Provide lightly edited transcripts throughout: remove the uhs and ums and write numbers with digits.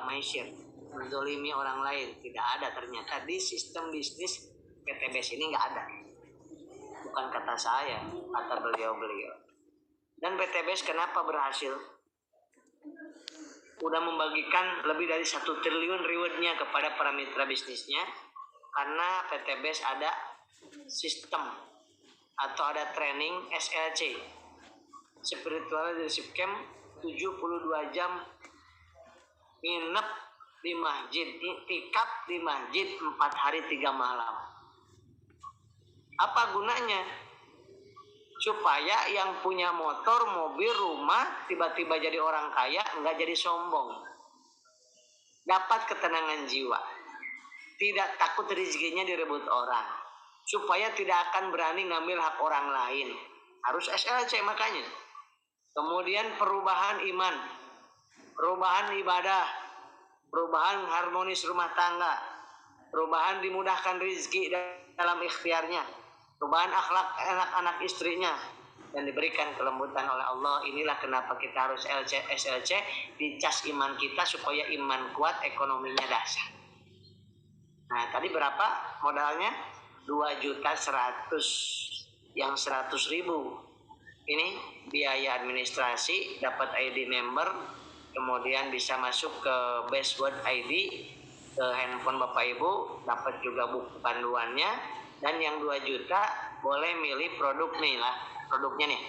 maisir, menzolimi orang lain, tidak ada. Ternyata di sistem bisnis PTBS ini nggak ada. Bukan kata saya, kata beliau-beliau. Dan PTBS kenapa berhasil? Udah membagikan lebih dari 1 triliun rewardnya kepada para mitra bisnisnya, karena PTBS ada sistem atau ada training SLC, Spiritual Leadership Camp, 72 jam nginep di masjid, iktikaf di masjid 4 hari 3 malam. Apa gunanya? Supaya yang punya motor, mobil, rumah tiba-tiba jadi orang kaya, nggak jadi sombong. Dapat ketenangan jiwa. Tidak takut rezekinya direbut orang. Supaya tidak akan berani ngambil hak orang lain. Harus SLC makanya. Kemudian perubahan iman, perubahan ibadah, perubahan harmonis rumah tangga, perubahan dimudahkan rezeki dalam ikhtiarnya, perubahan akhlak anak-anak istrinya, dan diberikan kelembutan oleh Allah. Inilah kenapa kita harus SLC, dicas iman kita supaya iman kuat, ekonominya dasar. Nah, tadi berapa modalnya? 2.100.000, yang 100.000. Ini biaya administrasi, dapat ID member, kemudian bisa masuk ke Bestword ID, ke handphone Bapak Ibu, dapat juga buku panduannya, dan yang 2 juta boleh milih produk nih lah, produknya nih.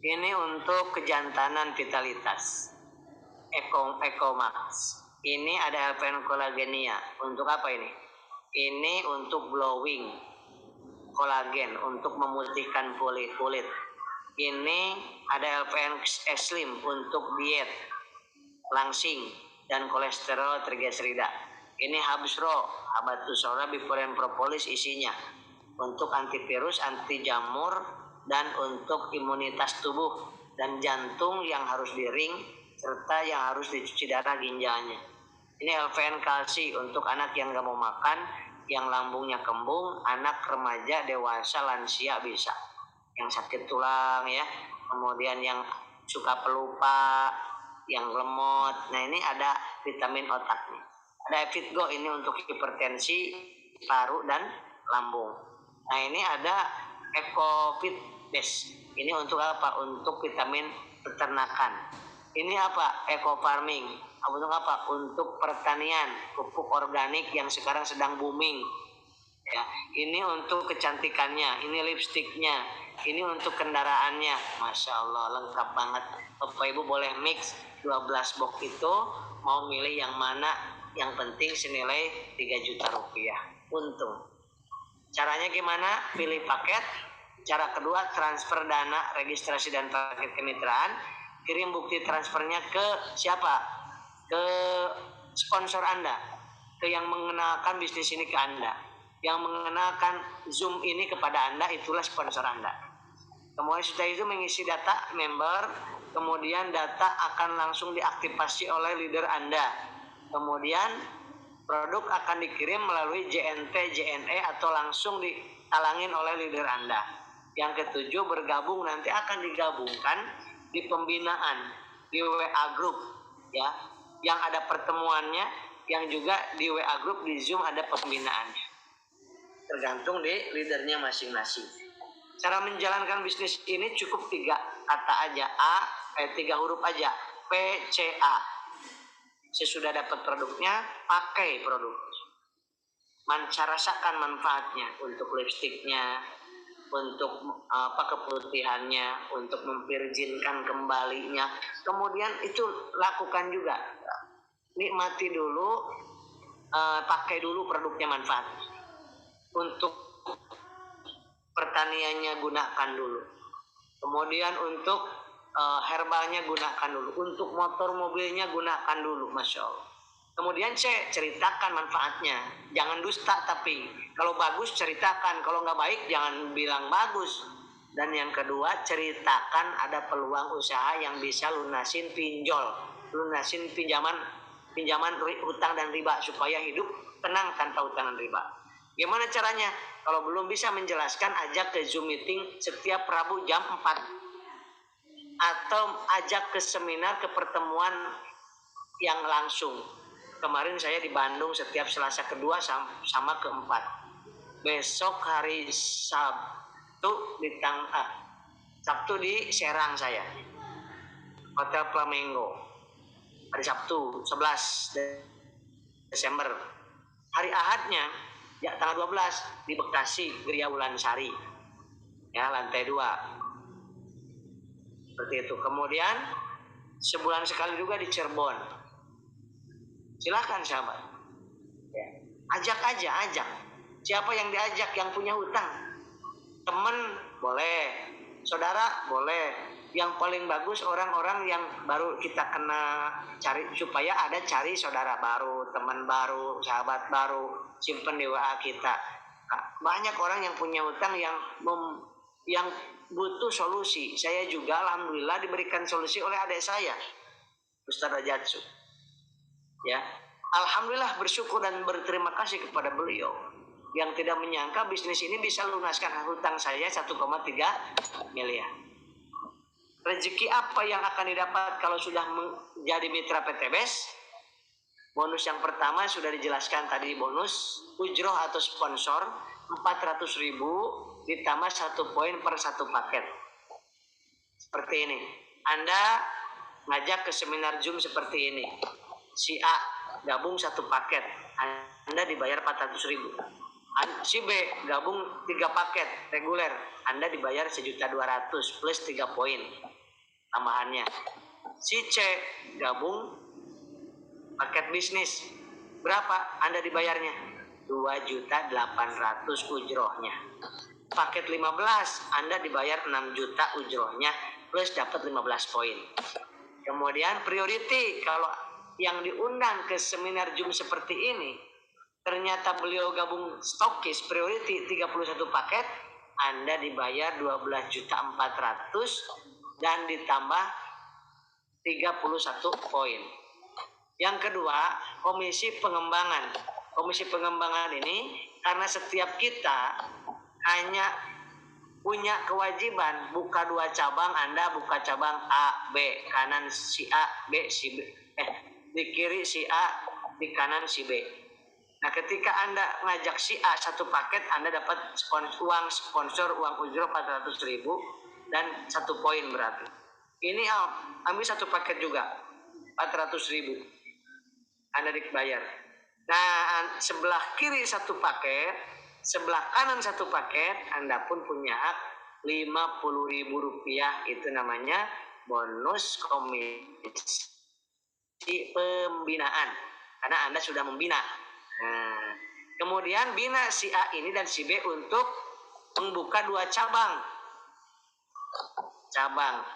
Ini untuk kejantanan vitalitas, Ecomax. Ini ada LPN kolagenia. Untuk apa ini? Ini untuk glowing, kolagen, untuk memutihkan kulit. Ini ada LPN Slim untuk diet, langsing, dan kolesterol triglycerida. Ini Habsro, Habatus Sauda Biforen Propolis isinya untuk antivirus, anti jamur, dan untuk imunitas tubuh dan jantung yang harus diring serta yang harus dicuci darah ginjalnya. Ini LPN kalsi untuk anak yang gak mau makan, yang lambungnya kembung, anak remaja, dewasa, lansia bisa. Yang sakit tulang ya, kemudian yang suka pelupa, yang lemot. Nah, ini ada vitamin otaknya. Ada Evitgo, ini untuk hipertensi paru dan lambung. Nah, ini ada EcoFit Base. Ini untuk apa? Untuk vitamin peternakan. Ini apa? Eco Farming. Untuk apa? Untuk pertanian, pupuk organik yang sekarang sedang booming. Ya, ini untuk kecantikannya, ini lipstiknya, ini untuk kendaraannya. Masya Allah, lengkap banget. Bapak Ibu boleh mix 12 box itu, mau milih yang mana, yang penting senilai 3 juta rupiah. Untung. Caranya gimana? Pilih paket. Cara kedua, transfer dana, registrasi dan paket kemitraan. Kirim bukti transfernya ke siapa? Ke sponsor Anda, ke yang mengenalkan bisnis ini ke Anda, yang mengenalkan Zoom ini kepada Anda, itulah sponsor Anda. Kemudian setelah itu mengisi data member, kemudian data akan langsung diaktifasi oleh leader Anda. Kemudian produk akan dikirim melalui JNT, JNE atau langsung ditalangin oleh leader Anda. Yang ketujuh, bergabung nanti akan digabungkan di pembinaan, di WA group ya, yang ada pertemuannya, yang juga di WA group, di Zoom ada pembinaannya. Tergantung di leadernya masing-masing. Cara menjalankan bisnis ini cukup 3 kata aja, 3 huruf aja, PCA. Sesudah dapat produknya, pakai produknya. Rasakan manfaatnya untuk lipstiknya, untuk keputihannya, untuk memvirginkan kembalinya. Kemudian itu lakukan juga. Nikmati dulu, pakai dulu produknya, manfaat. Untuk pertaniannya gunakan dulu. Kemudian untuk herbalnya gunakan dulu. Untuk motor mobilnya gunakan dulu, Masya Allah. Kemudian saya ceritakan manfaatnya. Jangan dusta, tapi kalau bagus ceritakan, kalau nggak baik jangan bilang bagus. Dan yang kedua, ceritakan ada peluang usaha yang bisa lunasin pinjol, lunasin pinjaman hutang dan riba, supaya hidup tenang tanpa hutang dan riba. Gimana caranya? Kalau belum bisa menjelaskan, ajak ke Zoom meeting setiap Rabu jam 4. Atau ajak ke seminar, ke pertemuan yang langsung. Kemarin saya di Bandung setiap Selasa kedua sama keempat. Besok hari Sabtu Sabtu di Serang saya, Hotel Flamingo. Hari Sabtu 11 Desember. Hari Ahadnya ya tanggal 12 di Bekasi, Geria Wulansari. Ya, lantai 2. Seperti itu. Kemudian sebulan sekali juga di Cirebon. Silakan sahabat. Ya. Ajak. Siapa yang diajak yang punya hutang? Teman boleh, saudara boleh. Yang paling bagus orang-orang yang baru kita kena cari, supaya ada cari saudara baru, teman baru, sahabat baru, simpen di WA kita. Banyak orang yang punya hutang yang butuh solusi. Saya juga alhamdulillah diberikan solusi oleh adik saya, Ustaz Rajatsu. Ya, alhamdulillah bersyukur dan berterima kasih kepada beliau yang tidak menyangka bisnis ini bisa lunaskan hutang saya 1,3 miliar. Rezeki apa yang akan didapat kalau sudah menjadi mitra PT BES? Bonus yang pertama sudah dijelaskan tadi, bonus ujroh atau sponsor 400.000 ditambah 1 poin per 1 paket. Seperti ini. Anda ngajak ke seminar Zoom seperti ini. Si A gabung 1 paket, Anda dibayar 400.000. Si B gabung 3 paket reguler, Anda dibayar 1.200.000 plus 3 poin tambahannya. Si C gabung paket bisnis, berapa Anda dibayarnya? 2.800.000 ujrohnya. Paket 15 Anda dibayar 6 juta ujrohnya plus dapat 15 poin. Kemudian priority, kalau yang diundang ke seminar Zoom seperti ini ternyata beliau gabung stokis priority 31 paket, Anda dibayar 12.400.000 dan ditambah 31 poin. Yang kedua, komisi pengembangan. Komisi pengembangan ini karena setiap kita hanya punya kewajiban buka 2 cabang, Anda buka cabang A, B, kanan si A, B, si B. Di kiri si A, di kanan si B. Nah, ketika Anda ngajak si A 1 paket, Anda dapat uang sponsor, uang ujroh 400.000 dan 1 poin berarti. Ini ambil 1 paket juga 400.000. Anda dibayar. Nah, sebelah kiri 1 paket, sebelah kanan 1 paket, Anda pun punya hak Rp50.000. Itu namanya bonus komisi pembinaan. Karena Anda sudah membina. Nah, kemudian bina si A ini dan si B untuk membuka 2 cabang.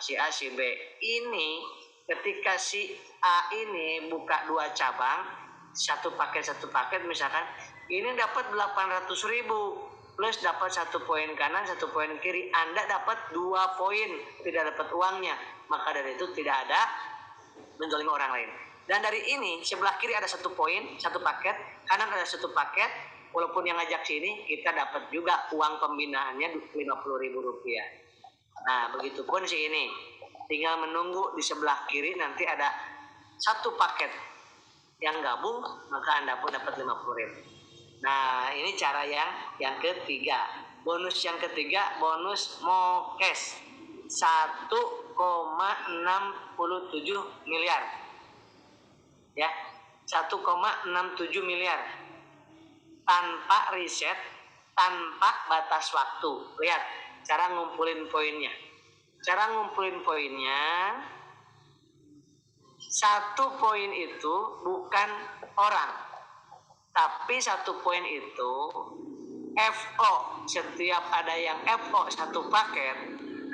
Si A, si B. Ini ketika si A ini buka 2 cabang, 1 paket misalkan, ini dapat 800.000 plus dapat 1 poin kanan, 1 poin kiri. Anda dapat 2 poin, tidak dapat uangnya. Maka dari itu tidak ada menzalimi orang lain. Dan dari ini sebelah kiri ada 1 poin, 1 paket, kanan ada 1 paket. Walaupun yang ngajak sini, kita dapat juga uang pembinaannya Rp50.000. Nah, begitupun si ini. Tinggal menunggu di sebelah kiri nanti ada 1 paket yang gabung, maka Anda pun dapat 50.000. Nah, ini cara yang ketiga. Bonus yang ketiga, bonus MOKES 1,67 miliar. Ya, 1,67 miliar. Tanpa riset, tanpa batas waktu. Lihat cara ngumpulin poinnya. 1 poin itu bukan orang, tapi 1 poin itu FO. Setiap ada yang FO 1 paket,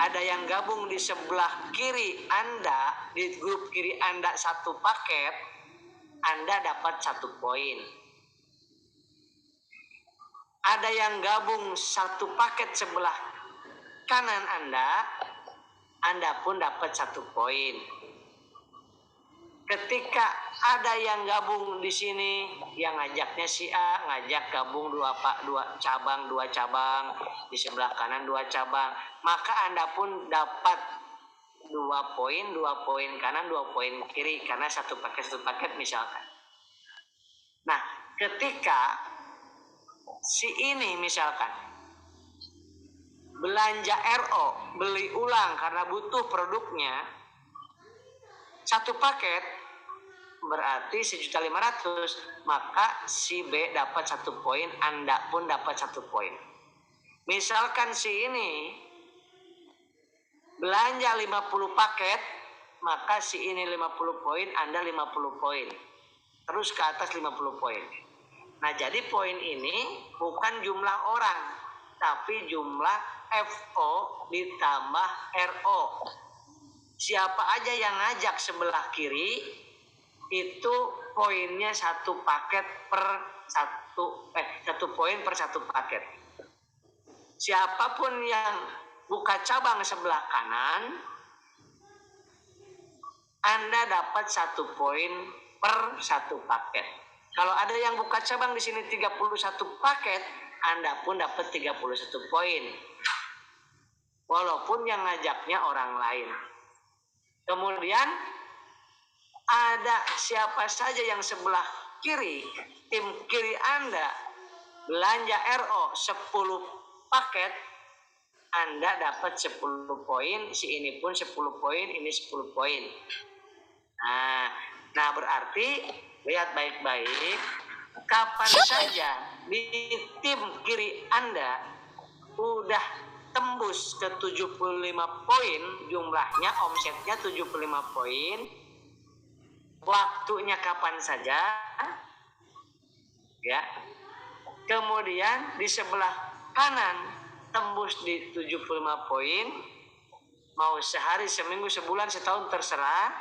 ada yang gabung di sebelah kiri Anda, di grup kiri Anda 1 paket, Anda dapat 1 poin. Ada yang gabung 1 paket sebelah kanan Anda pun dapat 1 poin. Ketika ada yang gabung di sini, yang ngajaknya si A, ngajak gabung 2 cabang, di sebelah kanan 2 cabang, maka Anda pun dapat 2 poin kanan, 2 poin kiri, karena satu paket misalkan. Nah, ketika si ini misalkan belanja RO, beli ulang karena butuh produknya, satu paket berarti 1.500.000, maka si B dapat 1 poin, Anda pun dapat 1 poin. Misalkan si ini belanja 50 paket, maka si ini 50 poin, Anda 50 poin. Terus ke atas 50 poin. Nah, jadi poin ini bukan jumlah orang, tapi jumlah FO ditambah RO. Siapa aja yang ngajak sebelah kiri, itu poinnya 1 paket per 1 poin per 1 paket. Siapapun yang buka cabang sebelah kanan, Anda dapat 1 poin per 1 paket. Kalau ada yang buka cabang di sini 31 paket, Anda pun dapat 31 poin. Walaupun yang ngajaknya orang lain. Kemudian ada siapa saja yang sebelah kiri, tim kiri Anda belanja RO 10 paket, Anda dapat 10 poin, si ini pun 10 poin, ini 10 poin. Nah berarti lihat baik-baik, kapan saja di tim kiri Anda udah tembus ke 75 poin, jumlahnya, omsetnya 75 poin, waktunya kapan saja, ya. Kemudian di sebelah kanan tembus di 75 poin, mau sehari, seminggu, sebulan, setahun, terserah,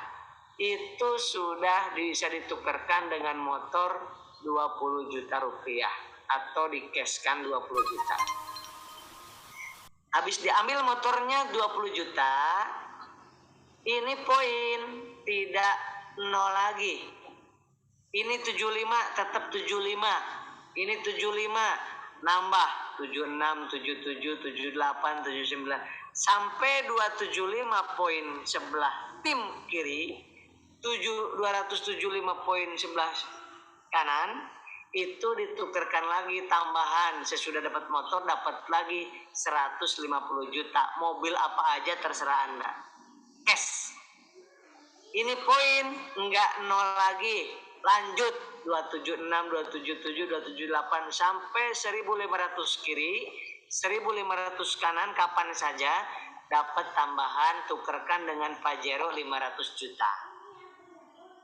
itu sudah bisa ditukarkan dengan motor 20 juta rupiah atau dikeskan 20 juta. Habis diambil motornya 20 juta, ini poin tidak 0 lagi. Ini 75 tetap 75. Ini 75 nambah 76, 77, 78, 79 sampai 275 poin sebelah tim kiri, 275 poin sebelah kanan, itu ditukarkan lagi tambahan. Sesudah dapat motor dapat lagi 150 juta. Mobil apa aja terserah Anda. Cash. Ini poin enggak 0 lagi. Lanjut 276, 277, 278 sampai 1.500 kiri, 1.500 kanan, kapan saja dapat tambahan, tukarkan dengan Pajero 500 juta.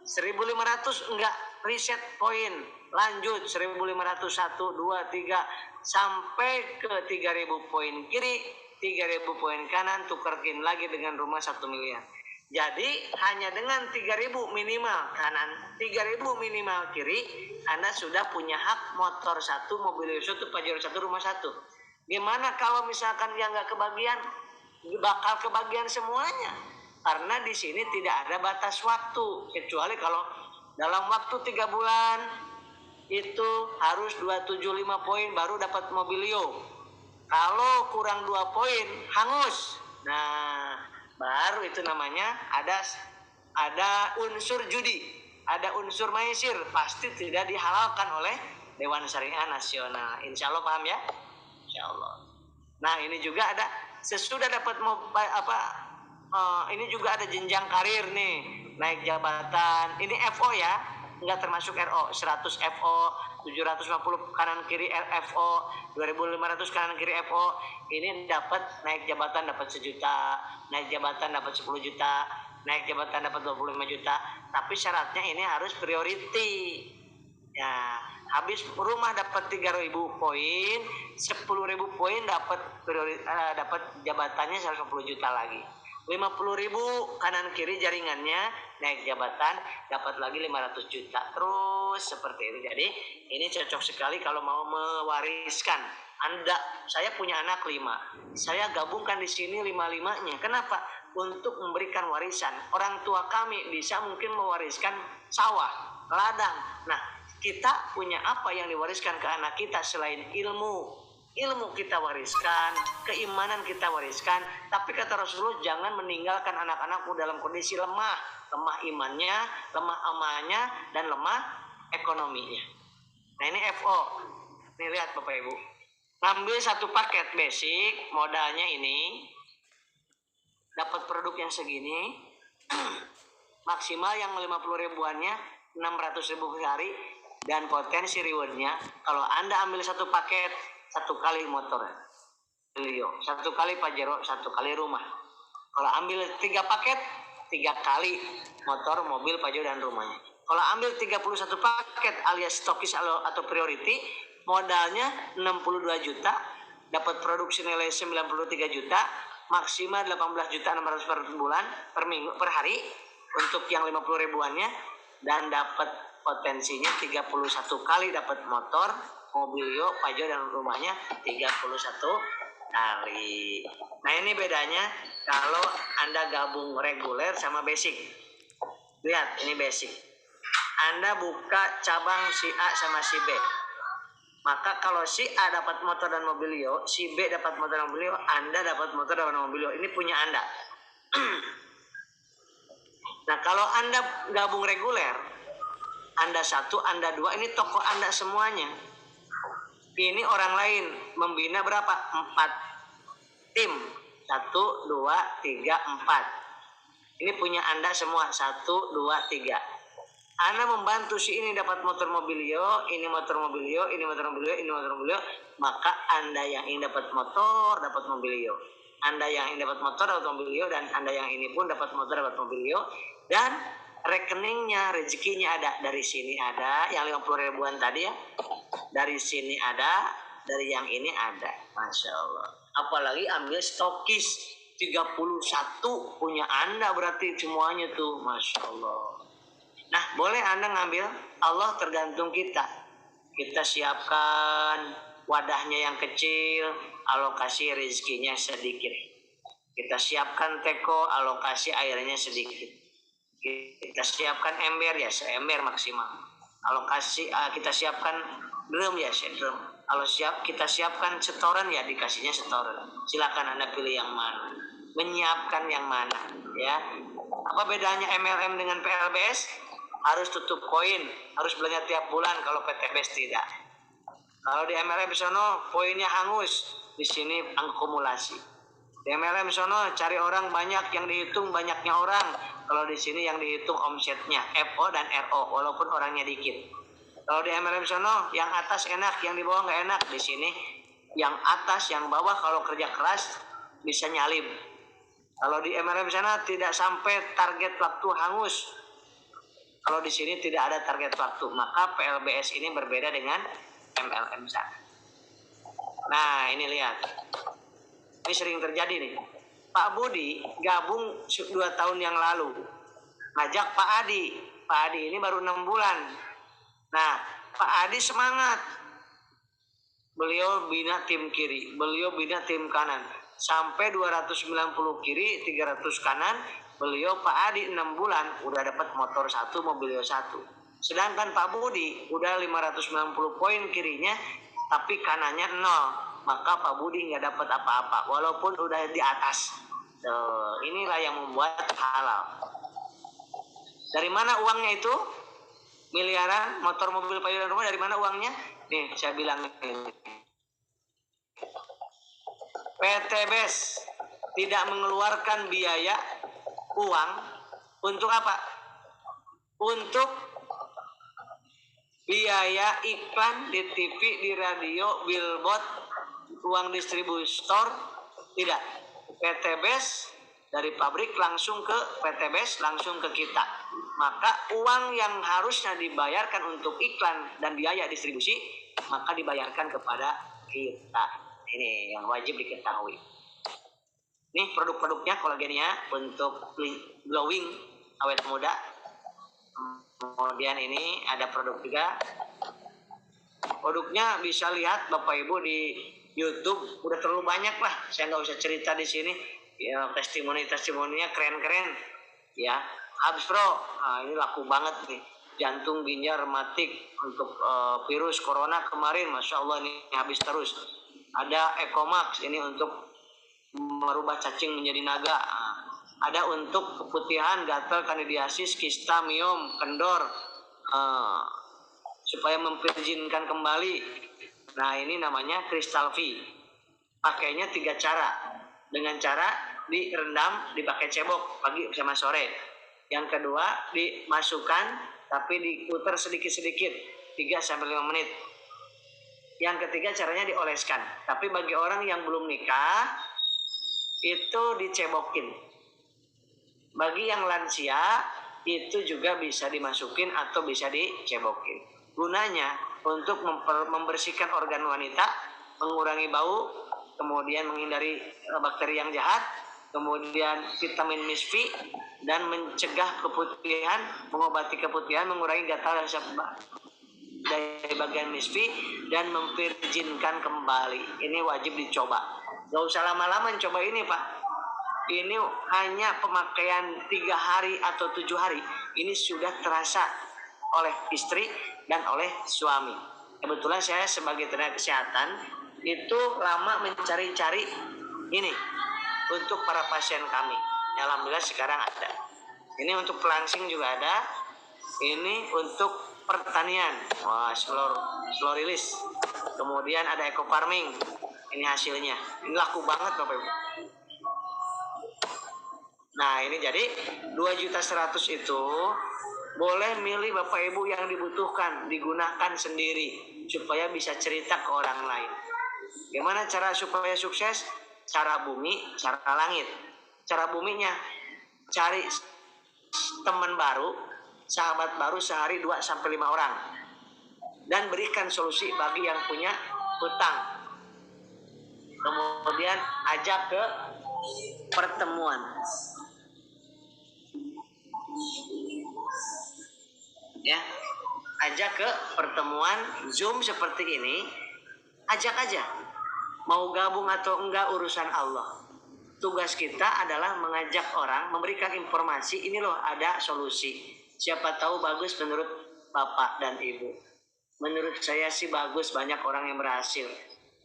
1.500 enggak reset poin, lanjut 1.500, 1, 2, 3 sampai ke 3.000 poin kiri, 3.000 poin kanan, tukarkin lagi dengan rumah 1 miliar. Jadi hanya dengan 3.000 minimal kanan, 3.000 minimal kiri, Anda sudah punya hak motor 1, mobil 1, Pajero 1, rumah 1. Gimana kalau misalkan yang nggak kebagian? Bakal kebagian semuanya. Karena di sini tidak ada batas waktu, kecuali kalau dalam waktu 3 bulan itu harus 275 poin baru dapat mobilio. Kalau kurang 2 poin hangus. Nah, baru itu namanya ada unsur judi, ada unsur maisir, pasti tidak dihalalkan oleh Dewan Syariah Nasional. Insya Allah paham ya? Insya Allah. Nah ini juga ada sesudah dapat ini juga ada jenjang karir nih, naik jabatan. Ini FO ya, nggak termasuk RO. 100 FO, 750 kanan kiri FO, 2.500 kanan kiri FO. Ini dapat naik jabatan dapat 1 juta, naik jabatan dapat 10 juta, naik jabatan dapat 25 juta. Tapi syaratnya ini harus priority. Ya, habis rumah dapat 3.000 poin, 10.000 poin dapat jabatannya 110 juta lagi. 50.000 kanan kiri jaringannya, naik jabatan dapat lagi 500 juta. Terus seperti itu. Jadi ini cocok sekali kalau mau mewariskan. Saya punya anak 5. Saya gabungkan di sini 5-5-nya. Kenapa? Untuk memberikan warisan. Orang tua kami bisa mungkin mewariskan sawah, ladang. Nah, kita punya apa yang diwariskan ke anak kita selain ilmu? ilmu kita wariskan, keimanan kita wariskan. Tapi kata Rasulullah, jangan meninggalkan anak-anakmu dalam kondisi lemah, lemah imannya, lemah amalnya, dan lemah ekonominya. Nah ini FO. Nih lihat Bapak Ibu. Ngambil satu paket basic, modalnya ini, dapat produk yang segini, maksimal yang 50 ribuannya 600 ribu sehari, dan potensi rewardnya kalau Anda ambil satu paket, satu kali motor Clio, satu kali Pajero, satu kali rumah. Kalau ambil 3 paket, 3 kali motor, mobil, Pajero, dan rumahnya. Kalau ambil 31 paket alias stokis atau priority, modalnya 62 juta, dapat produksi nilai 93 juta, maksimal 18 juta 600 per bulan, per minggu, per hari untuk yang 50 ribuannya, dan dapat potensinya 31 kali dapat motor, mobil, Pajero, dan rumahnya 31 kali. Nah ini bedanya kalau Anda gabung reguler sama basic. Lihat ini basic. Anda buka cabang si A sama si B. Maka kalau si A dapat motor dan mobilio, si B dapat motor dan mobilio, Anda dapat motor dan mobilio. Ini punya Anda. Nah kalau Anda gabung reguler, Anda 1, Anda 2, ini toko Anda semuanya. Ini orang lain membina berapa? 4 tim. 1, 2, 3, 4. Ini punya Anda semua. 1, 2, 3. Anda membantu si ini dapat motor mobilio, ini motor mobilio, ini motor mobilio, ini motor mobilio. Maka Anda yang ingin dapat motor, dapat mobilio. Anda yang ingin dapat motor, dapat mobilio. Dan Anda yang ini pun dapat motor, dapat mobilio. Dan rekeningnya, rezekinya ada. Dari sini ada, yang 50 ribuan tadi ya. Dari sini ada, dari yang ini ada. Masya Allah. Apalagi ambil stokis 31 punya Anda berarti semuanya tuh. Masya Allah. Nah boleh Anda ngambil, Allah tergantung kita. Kita siapkan wadahnya yang kecil, alokasi rezekinya sedikit. Kita siapkan teko, alokasi airnya sedikit. Kita siapkan ember ya seember maksimal. Alokasi kita siapkan drum ya sedrum. Kalau kita siapkan setoran ya dikasihnya setoran. Silakan Anda pilih yang mana. Menyiapkan yang mana ya. Apa bedanya MLM dengan PLBS? Harus tutup koin, harus belanja tiap bulan. Kalau PTBS tidak. Kalau di MLM sono poinnya hangus, di sini akumulasi. Di MLM sono cari orang banyak, yang dihitung banyaknya orang. Kalau di sini yang dihitung omsetnya, FO dan RO, walaupun orangnya dikit. Kalau di MLM sono yang atas enak, yang di bawah nggak enak. Di sini yang atas, yang bawah kalau kerja keras bisa nyalip. Kalau di MLM sana tidak sampai target waktu hangus. Kalau di sini tidak ada target waktu, maka PLBS ini berbeda dengan MLM sana. Nah ini lihat, ini sering terjadi nih. Pak Budi gabung 2 tahun yang lalu, ngajak Pak Adi. Pak Adi ini baru 6 bulan. Nah Pak Adi semangat. Beliau bina tim kiri, beliau bina tim kanan. Sampai 290 kiri, 300 kanan. Beliau Pak Adi 6 bulan udah dapat motor 1, mobilio 1. Sedangkan Pak Budi udah 590 poin kirinya, tapi kanannya 0. Maka Pak Budi nggak dapat apa-apa, walaupun udah di atas. Inilah yang membuat halal. Dari mana uangnya itu? Miliaran, motor, mobil, Pajero, dan rumah. Dari mana uangnya? Nih saya bilang ini. PTBS tidak mengeluarkan biaya uang untuk apa? Untuk biaya iklan di TV, di radio, billboard, uang distributor, tidak. PTBS dari pabrik langsung ke PTBS, langsung ke kita. Maka uang yang harusnya dibayarkan untuk iklan dan biaya distribusi, maka dibayarkan kepada kita. Ini yang wajib diketahui. Ini produk-produknya kolagennya untuk glowing awet muda. Kemudian ini ada produk juga. Produknya bisa lihat Bapak Ibu di YouTube, udah terlalu banyak lah. Saya nggak usah cerita di sini. Ya, testimoninya keren-keren. Ya, Habs Pro. Nah, ini laku banget nih. Jantung, ginjal, rematik untuk virus corona kemarin, masya Allah ini habis terus. Ada Ecomax, ini untuk merubah cacing menjadi naga. Ada untuk keputihan, gatal, kandidiasis, kista, miom, kendor, supaya memvirginkan kembali. Nah, ini namanya Crystal V. Pakainya 3 cara. Dengan cara direndam, dipakai cebok pagi sama sore. Yang kedua, dimasukkan tapi diputar sedikit-sedikit 3-5 menit. Yang ketiga, caranya dioleskan. Tapi bagi orang yang belum nikah, itu dicebokin. Bagi yang lansia, itu juga bisa dimasukin atau bisa dicebokin. Gunanya untuk membersihkan organ wanita, mengurangi bau, kemudian menghindari bakteri yang jahat, kemudian vitamin misfi, dan mencegah keputihan, mengobati keputihan, mengurangi gatal dan sebab dari bagian misfi, dan memvirginkan kembali. Ini wajib dicoba. Gak usah lama-lama coba ini, Pak. Ini hanya pemakaian 3 hari atau 7 hari. Ini sudah terasa oleh istri dan oleh suami. Kebetulan saya sebagai tenaga kesehatan itu lama mencari-cari ini untuk para pasien kami. Alhamdulillah sekarang ada. Ini untuk pelangsing juga ada. Ini untuk pertanian, wah, slow release. Kemudian ada eco farming, ini hasilnya. Ini laku banget Bapak Ibu. Nah, ini jadi 2.100.000 itu boleh milih Bapak Ibu yang dibutuhkan, digunakan sendiri supaya bisa cerita ke orang lain. Gimana cara supaya sukses? Cara bumi, cara langit. Cara buminya, cari teman baru, sahabat baru sehari 2-5 orang, dan berikan solusi bagi yang punya hutang. Kemudian ajak ke pertemuan. Ya, ajak ke pertemuan Zoom seperti ini, ajak aja. Mau gabung atau enggak urusan Allah. Tugas kita adalah mengajak orang, memberikan informasi, ini loh ada solusi. Siapa tahu bagus menurut Bapak dan Ibu. Menurut saya sih bagus, banyak orang yang berhasil.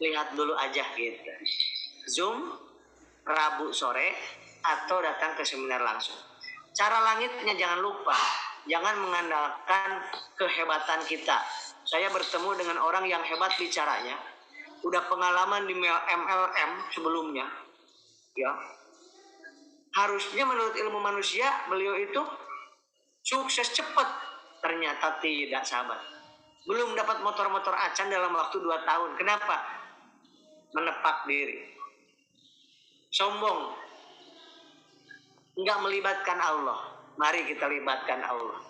Lihat dulu aja gitu. Zoom, Rabu sore, atau datang ke seminar langsung. Cara langitnya jangan lupa. Jangan mengandalkan kehebatan kita. Saya bertemu dengan orang yang hebat bicaranya. Udah pengalaman di MLM sebelumnya. Ya, harusnya menurut ilmu manusia beliau itu sukses cepat, ternyata tidak, sahabat. Belum dapat motor-motor acan dalam waktu 2 tahun. Kenapa? Menepak diri, sombong, enggak melibatkan Allah. Mari kita libatkan Allah,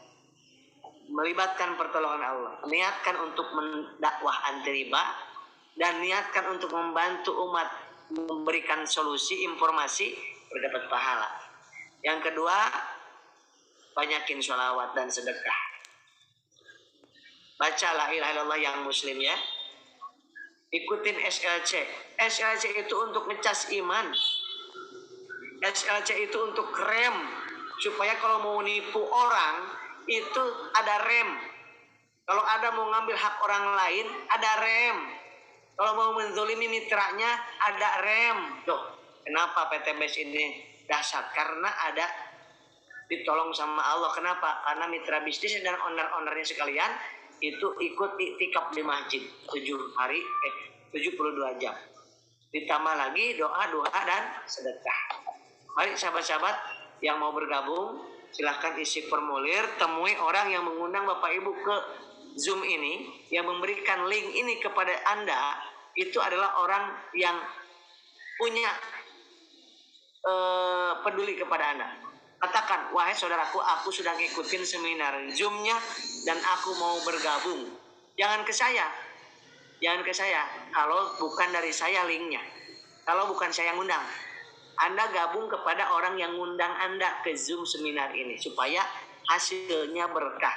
melibatkan pertolongan Allah, niatkan untuk mendakwah anti riba, dan niatkan untuk membantu umat, memberikan solusi, informasi, berdapat pahala. Yang kedua, banyakin sholawat dan sedekah. Baca la ilaha illallah yang muslim ya. Ikutin SLC. SLC itu untuk ngecas iman. SLC itu untuk rem, supaya kalau mau nipu orang itu ada rem. Kalau ada mau ngambil hak orang lain, ada rem. Kalau mau menzolimi mitranya, ada rem. Tuh, kenapa PTBS ini dahsyat? Karena ada ditolong sama Allah. Kenapa? Karena mitra bisnis dan owner-ownernya sekalian itu ikut iktikaf di masjid 72 jam. Ditambah lagi doa dan sedekah. Mari sahabat-sahabat yang mau bergabung, silahkan isi formulir, temui orang yang mengundang Bapak Ibu ke Zoom ini, yang memberikan link ini kepada Anda, itu adalah orang yang punya peduli kepada Anda. Katakan, wahai saudaraku, aku sudah ngikutin seminar Zoom-nya dan aku mau bergabung. Jangan ke saya. Jangan ke saya kalau bukan dari saya linknya. Kalau bukan saya yang ngundang. Anda gabung kepada orang yang ngundang Anda ke Zoom seminar ini supaya hasilnya berkah.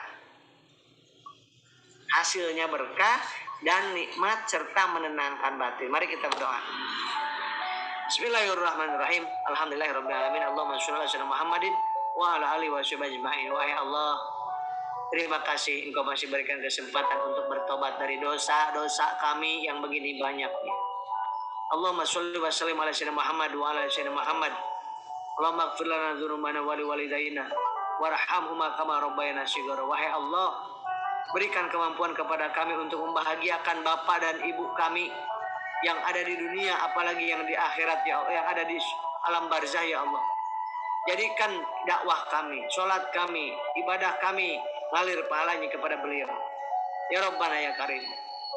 Hasilnya berkah dan nikmat serta menenangkan batin. Mari kita berdoa. Bismillahirrahmanirrahim. Alhamdulillahirabbil alamin. Allahumma shalli ala Muhammadin wa ala alihi washabihi ajmain. Wahai Allah, terima kasih Engkau masih berikan kesempatan untuk bertobat dari dosa-dosa kami yang begini banyaknya. Allahumma sholli wa sallim ala sayyidina Muhammad wa ala sayyidina Muhammad. Allahumma ighfir lana dzunubana wa liwalidayna warhamhuma kama rabbayana shighara. Wahai Allah, berikan kemampuan kepada kami untuk membahagiakan bapak dan ibu kami yang ada di dunia, apalagi yang di akhirat ya Allah, yang ada di alam barzah ya Allah. Jadikan dakwah kami, sholat kami, ibadah kami ngalir pahalanya kepada beliau. Ya Rabbana ya Karim.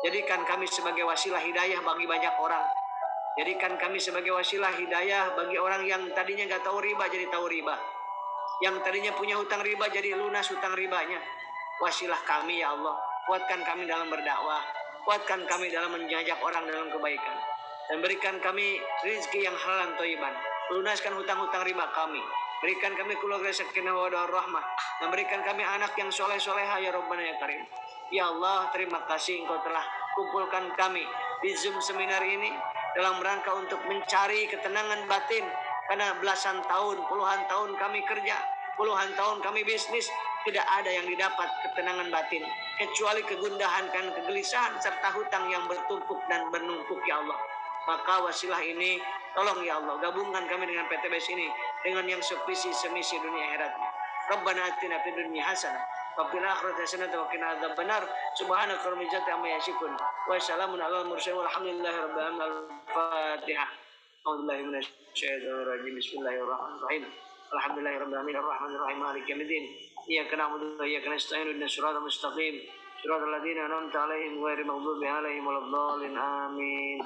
Jadikan kami sebagai wasilah hidayah bagi banyak orang. Jadikan kami sebagai wasilah hidayah bagi orang yang tadinya nggak tahu riba jadi tahu riba. Yang tadinya punya hutang riba jadi lunas hutang ribanya. Wasilah kami ya Allah. Kuatkan kami dalam berdakwah. Kuatkan kami dalam mengajak orang dalam kebaikan. Dan berikan kami rezeki yang halal dan thayyiban. Lunaskan hutang-hutang riba kami. Berikan kami keluarga sakinah wa rahmah. Dan berikan kami anak yang soleh-soleha ya Rabbana ya Karim. Ya Allah, terima kasih Engkau telah kumpulkan kami di Zoom seminar ini dalam rangka untuk mencari ketenangan batin. Karena belasan tahun, puluhan tahun kami kerja, puluhan tahun kami bisnis, tidak ada yang didapat ketenangan batin kecuali kegundahan dan kegelisahan serta hutang yang bertumpuk dan bernumpuk ya Allah. Maka wasilah ini tolong ya Allah, gabungkan kami dengan PTBS ini dengan yang sevisi semisi dunia akhiratnya. Rabbana atina fid dunya hasanah wa fil akhirati hasanah wa qina adzabannar. Subhanaka rabbil izzati amma yasifun wa salamun alal mursalin walhamdulillahi rabbil alamin. Al-Fatihah. A'udzubillahi minasyaitonir rajim. Bismillahirrahmanirrahim. Alhamdulillahi rabbil alamin arrahmanir rahim maliki yaumiddin. Iyyaka na'budu wa iyyaka nasta'in ihdinas siratal mustaqim. Siratal ladzina an'amta 'alaihim ghairil maghdubi 'alaihim waladdallin. Amin.